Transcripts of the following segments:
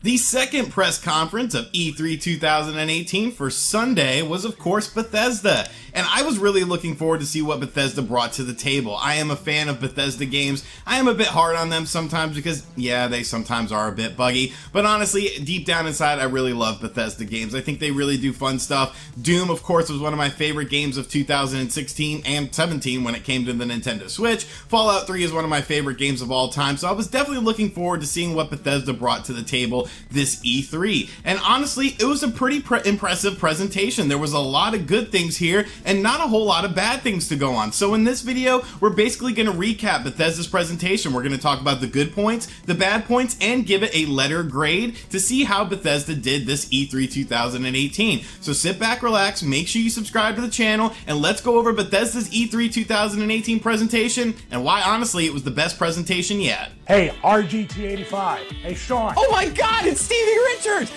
The second press conference of E3 2018 for Sunday was of course Bethesda, and I was really looking forward to see what Bethesda brought to the table. I am a fan of Bethesda games. I am a bit hard on them sometimes because, yeah, they sometimes are a bit buggy, but honestly, deep down inside, I really love Bethesda games. I think they really do fun stuff. Doom, of course, was one of my favorite games of 2016 and 17 when it came to the Nintendo Switch. Fallout 3 is one of my favorite games of all time, so I was definitely looking forward to seeing what Bethesda brought to the table this E3. And honestly, it was a pretty impressive presentation. There was a lot of good things here and not a whole lot of bad things to go on. So in this video, we're basically going to recap Bethesda's presentation. We're going to talk about the good points, the bad points, and give it a letter grade to see how Bethesda did this E3 2018. So sit back, relax, make sure you subscribe to the channel, and let's go over Bethesda's E3 2018 presentation and why honestly it was the best presentation yet. Hey, RGT 85. Hey, Sean. Oh my God, it's Stevie Richards!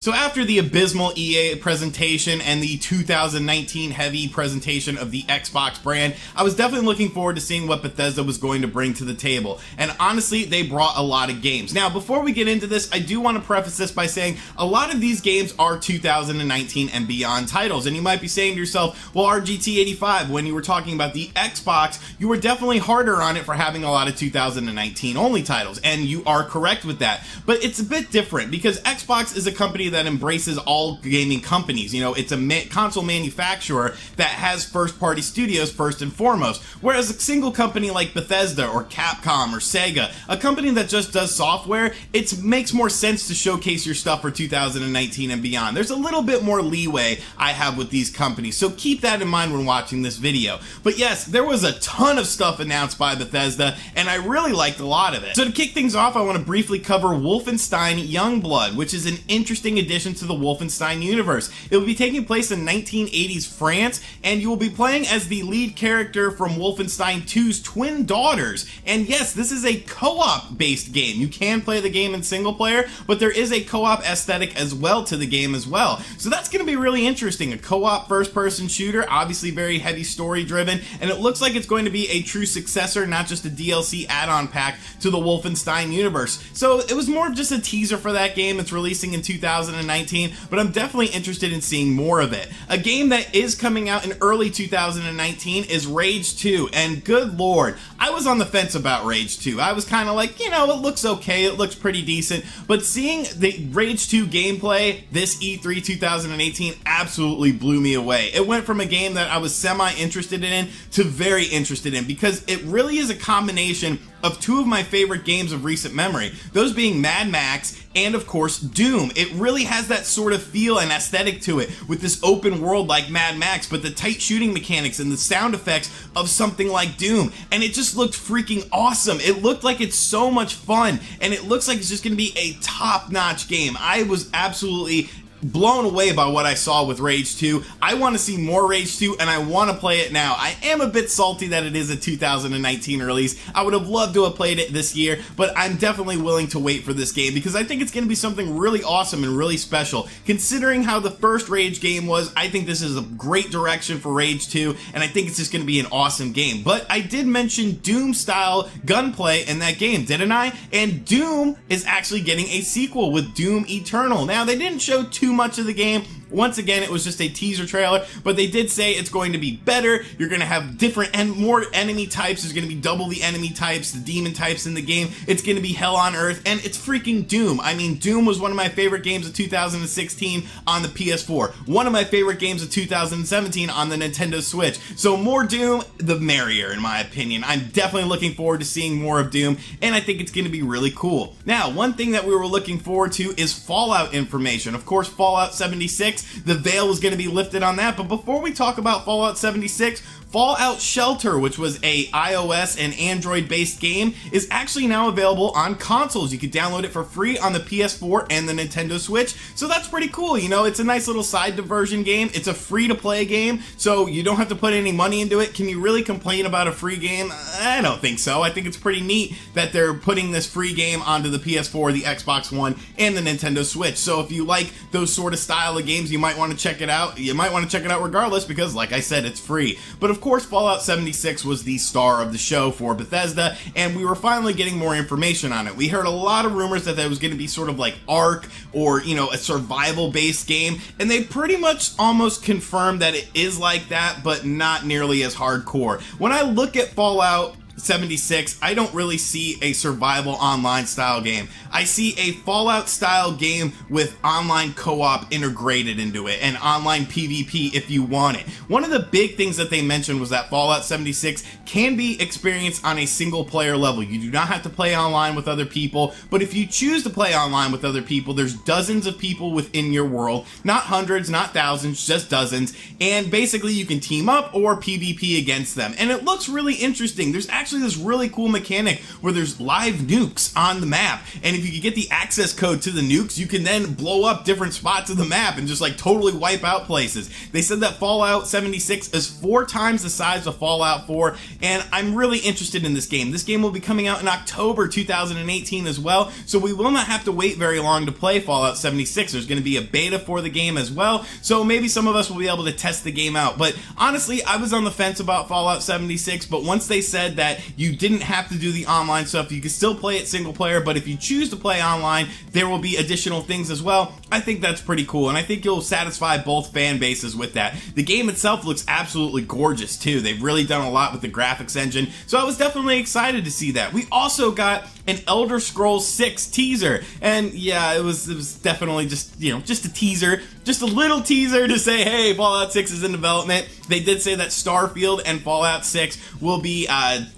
So after the abysmal EA presentation and the 2019 heavy presentation of the Xbox brand, I was definitely looking forward to seeing what Bethesda was going to bring to the table. And honestly, they brought a lot of games. Now, before we get into this, I do want to preface this by saying a lot of these games are 2019 and beyond titles. And you might be saying to yourself, well, RGT 85, when you were talking about the Xbox, you were definitely harder on it for having a lot of 2019 only titles. And you are correct with that. But it's a bit different because Xbox is a company that embraces all gaming companies. You know, it's a console manufacturer that has first-party studios first and foremost, whereas a single company like Bethesda or Capcom or Sega, a company that just does software, it makes more sense to showcase your stuff for 2019 and beyond. There's a little bit more leeway I have with these companies, so keep that in mind when watching this video. But yes, there was a ton of stuff announced by Bethesda, and I really liked a lot of it. So to kick things off, I want to briefly cover Wolfenstein Youngblood, which is an interesting addition to the Wolfenstein universe. It will be taking place in 1980s France, and you will be playing as the lead character from Wolfenstein 2's twin daughters. And yes, this is a co-op based game. You can play the game in single player, but there is a co-op aesthetic as well to the game as well. So that's going to be really interesting. A co-op first-person shooter, obviously very heavy story driven, and it looks like it's going to be a true successor, not just a DLC add-on pack to the Wolfenstein universe. So it was more of just a teaser for that game. It's releasing in 2019, but I'm definitely interested in seeing more of it. A game that is coming out in early 2019 is Rage 2, and good lord, I was on the fence about Rage 2. I was kind of like, you know, it looks okay, it looks pretty decent, but seeing the Rage 2 gameplay this E3 2018 absolutely blew me away. It went from a game that I was semi-interested in to very interested in, because it really is a combination of two of my favorite games of recent memory, those being Mad Max and of course Doom. It really has that sort of feel and aesthetic to it with this open world like Mad Max, but the tight shooting mechanics and the sound effects of something like Doom, and it just looked freaking awesome. It looked like it's so much fun, and it looks like it's just gonna be a top-notch game. I was absolutely blown away by what I saw with Rage 2. I want to see more Rage 2, and I want to play it now. I am a bit salty that it is a 2019 release. I would have loved to have played it this year, but I'm definitely willing to wait for this game because I think it's going to be something really awesome and really special. Considering how the first Rage game was, I think this is a great direction for Rage 2, and I think it's just going to be an awesome game. But I did mention Doom-style gunplay in that game, didn't I? And Doom is actually getting a sequel with Doom Eternal. Now, they didn't show too much of the game. Once again, it was just a teaser trailer, but they did say it's going to be better. You're going to have different and more enemy types. There's going to be double the enemy types, the demon types in the game. It's going to be hell on earth, and it's freaking Doom. I mean, Doom was one of my favorite games of 2016 on the PS4. One of my favorite games of 2017 on the Nintendo Switch. So more Doom, the merrier, in my opinion. I'm definitely looking forward to seeing more of Doom, and I think it's going to be really cool. Now, one thing that we were looking forward to is Fallout information. Of course, Fallout 76. The veil was going to be lifted on that, but before we talk about Fallout 76, Fallout Shelter, which was a iOS and Android-based game, is actually now available on consoles. You can download it for free on the PS4 and the Nintendo Switch, so that's pretty cool. You know, it's a nice little side diversion game. It's a free-to-play game, so you don't have to put any money into it. Can you really complain about a free game? I don't think so. I think it's pretty neat that they're putting this free game onto the PS4, the Xbox One, and the Nintendo Switch. So if you like those sort of style of games, you might want to check it out. You might want to check it out regardless because, like I said, it's free. But of course, Fallout 76 was the star of the show for Bethesda, and we were finally getting more information on it. We heard a lot of rumors that there was going to be sort of like Ark or, you know, a survival-based game, and they pretty much almost confirmed that it is like that, but not nearly as hardcore. When I look at Fallout 76, I don't really see a survival online style game. I see a Fallout style game with online co-op integrated into it and online PvP if you want it. One of the big things that they mentioned was that Fallout 76 can be experienced on a single player level. You do not have to play online with other people, but if you choose to play online with other people, there's dozens of people within your world, not hundreds, not thousands, just dozens, and basically you can team up or PvP against them. And it looks really interesting. There's actually this really cool mechanic where there's live nukes on the map, and if you can get the access code to the nukes, you can then blow up different spots of the map and just like totally wipe out places. They said that Fallout 76 is 4 times the size of Fallout 4, and I'm really interested in this game. This game will be coming out in October 2018 as well, so we will not have to wait very long to play Fallout 76. There's going to be a beta for the game as well, so maybe some of us will be able to test the game out. But honestly, I was on the fence about Fallout 76, but once they said that you didn't have to do the online stuff, you can still play it single player, but if you choose to play online, there will be additional things as well. I think that's pretty cool, and I think you'll satisfy both fan bases with that. The game itself looks absolutely gorgeous too. They've really done a lot with the graphics engine, so I was definitely excited to see that. We also got an Elder Scrolls 6 teaser, and yeah, it was definitely just, you know, just a teaser, just a little teaser to say, hey, Fallout 6 is in development. They did say that Starfield and Fallout 6 will be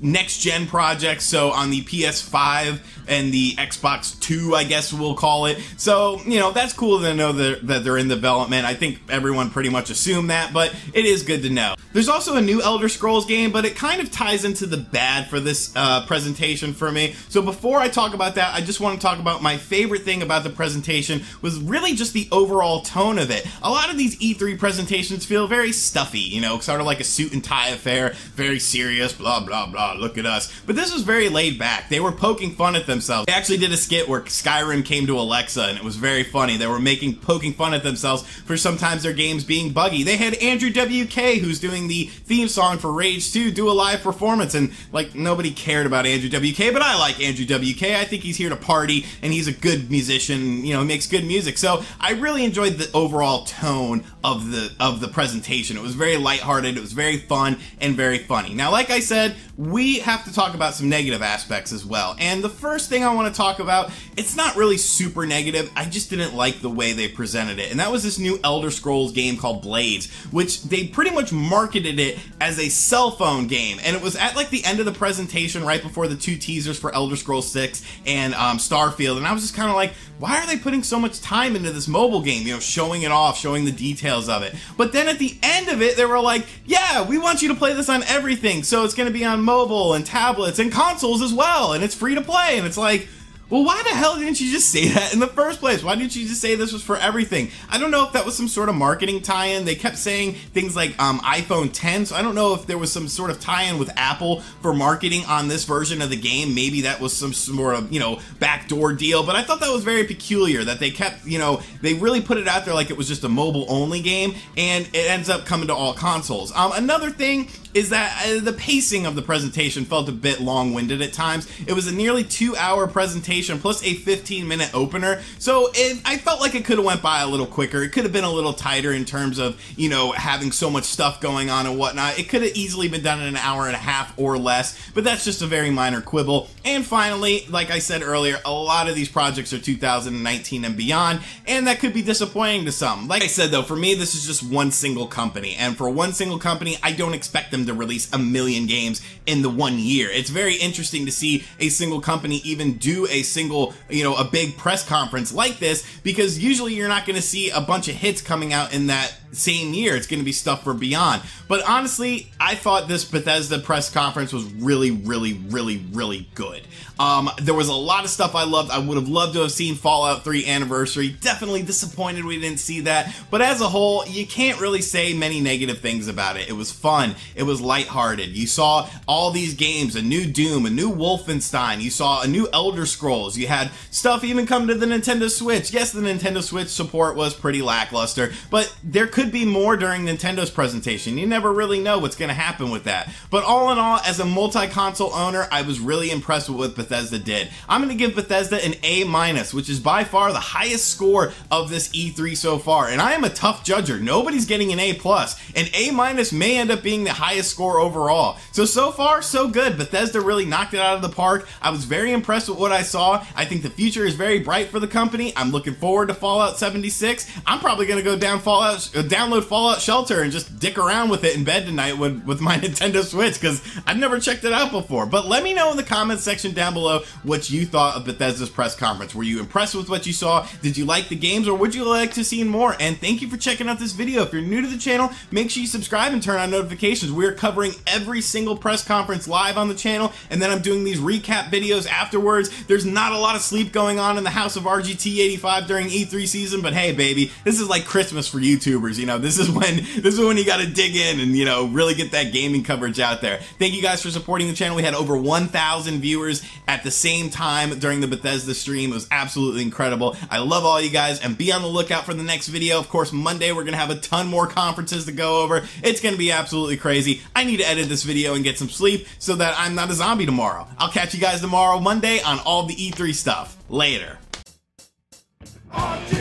next-gen projects, so on the PS5 and the Xbox 2, I guess we'll call it. So, you know, that's cool to know that they're in development. I think everyone pretty much assumed that, but it is good to know. There's also a new Elder Scrolls game, but it kind of ties into the bad for this presentation for me. So before I talk about that, I just want to talk about my favorite thing about the presentation was really just the overall tone of it. A lot of these E3 presentations feel very stuffy, you know, sort of like a suit and tie affair, very serious, blah, blah, blah, look at us. But this was very laid back. They were poking fun at themselves. They actually did a skit where Skyrim came to Alexa, and it was very funny. They were poking fun at themselves for sometimes their games being buggy. They had Andrew WK, who's doing the theme song for Rage 2, do a live performance, and like nobody cared about Andrew WK, but I like Andrew WK. I think he's here to party, and he's a good musician, you know, makes good music. So I really enjoyed the overall tone of the presentation. It was very lighthearted, it was very fun, and very funny. Now, like I said, we have to talk about some negative aspects as well. And the first thing I want to talk about, it's not really super negative, I just didn't like the way they presented it. And that was this new Elder Scrolls game called Blades, which they pretty much marketed it as a cell phone game. And it was at like the end of the presentation, right before the 2 teasers for Elder Scrolls 6 and Starfield. And I was just kind of like, why are they putting so much time into this mobile game? You know, showing it off, showing the details of it. But then at the end of it, they were like, yeah, we want you to play this on everything. So it's going to be on mobile and tablets and consoles as well. And it's free to play. And it's like, well, why the hell didn't you just say that in the first place? Why didn't you just say this was for everything? I don't know if that was some sort of marketing tie-in. They kept saying things like iPhone 10, so I don't know if there was some sort of tie-in with Apple for marketing on this version of the game. Maybe that was some sort of, you know, backdoor deal, but I thought that was very peculiar that they kept, you know, they really put it out there like it was just a mobile-only game, and it ends up coming to all consoles. Another thing is that the pacing of the presentation felt a bit long-winded at times. It was a nearly 2-hour presentation plus a 15-minute opener, so I felt like it could have went by a little quicker. It could have been a little tighter in terms of, you know, having so much stuff going on and whatnot. It could have easily been done in an hour and a half or less, but that's just a very minor quibble. And finally, like I said earlier, a lot of these projects are 2019 and beyond, and that could be disappointing to some. Like I said though, for me, this is just one single company, and for one single company, I don't expect them them to release 1 million games in the 1 year. It's very interesting to see a single company even do a single, a big press conference like this, because usually you're not going to see a bunch of hits coming out in that same year. It's going to be stuff for Beyond. But honestly, I thought this Bethesda press conference was really, really, really, really good. There was a lot of stuff I loved. I would have loved to have seen Fallout 3 Anniversary. Definitely disappointed we didn't see that. But as a whole, you can't really say many negative things about it. It was fun. It was lighthearted. You saw all these games, a new Doom, a new Wolfenstein. You saw a new Elder Scrolls. You had stuff even come to the Nintendo Switch. Yes, the Nintendo Switch support was pretty lackluster, but there could be more during Nintendo's presentation. You never really know what's going to happen with that. But all in all, as a multi-console owner, I was really impressed with what Bethesda did. I'm going to give Bethesda an A-, which is by far the highest score of this E3 so far. And I am a tough judger. Nobody's getting an A+. An A- may end up being the highest score overall. So far, so good. Bethesda really knocked it out of the park. I was very impressed with what I saw. I think the future is very bright for the company. I'm looking forward to Fallout 76. I'm probably going to go download Fallout Shelter and just dick around with it in bed tonight with my Nintendo Switch, because I've never checked it out before. But let me know in the comments section down below what you thought of Bethesda's press conference. Were you impressed with what you saw? Did you like the games, or would you like to see more? And thank you for checking out this video. If you're new to the channel, make sure you subscribe and turn on notifications. We're covering every single press conference live on the channel, and then I'm doing these recap videos afterwards. There's not a lot of sleep going on in the house of RGT 85 during E3 season, but hey baby, this is like Christmas for YouTubers. This is when you gotta dig in and really get that gaming coverage out there. Thank you guys for supporting the channel. We had over 1,000 viewers at the same time during the Bethesda stream. It was absolutely incredible. I love all you guys, and be on the lookout for the next video. Of course, Monday we're gonna have a ton more conferences to go over. It's gonna be absolutely crazy. I need to edit this video and get some sleep so that I'm not a zombie tomorrow. I'll catch you guys tomorrow, Monday, on all the E3 stuff. Later. RGT!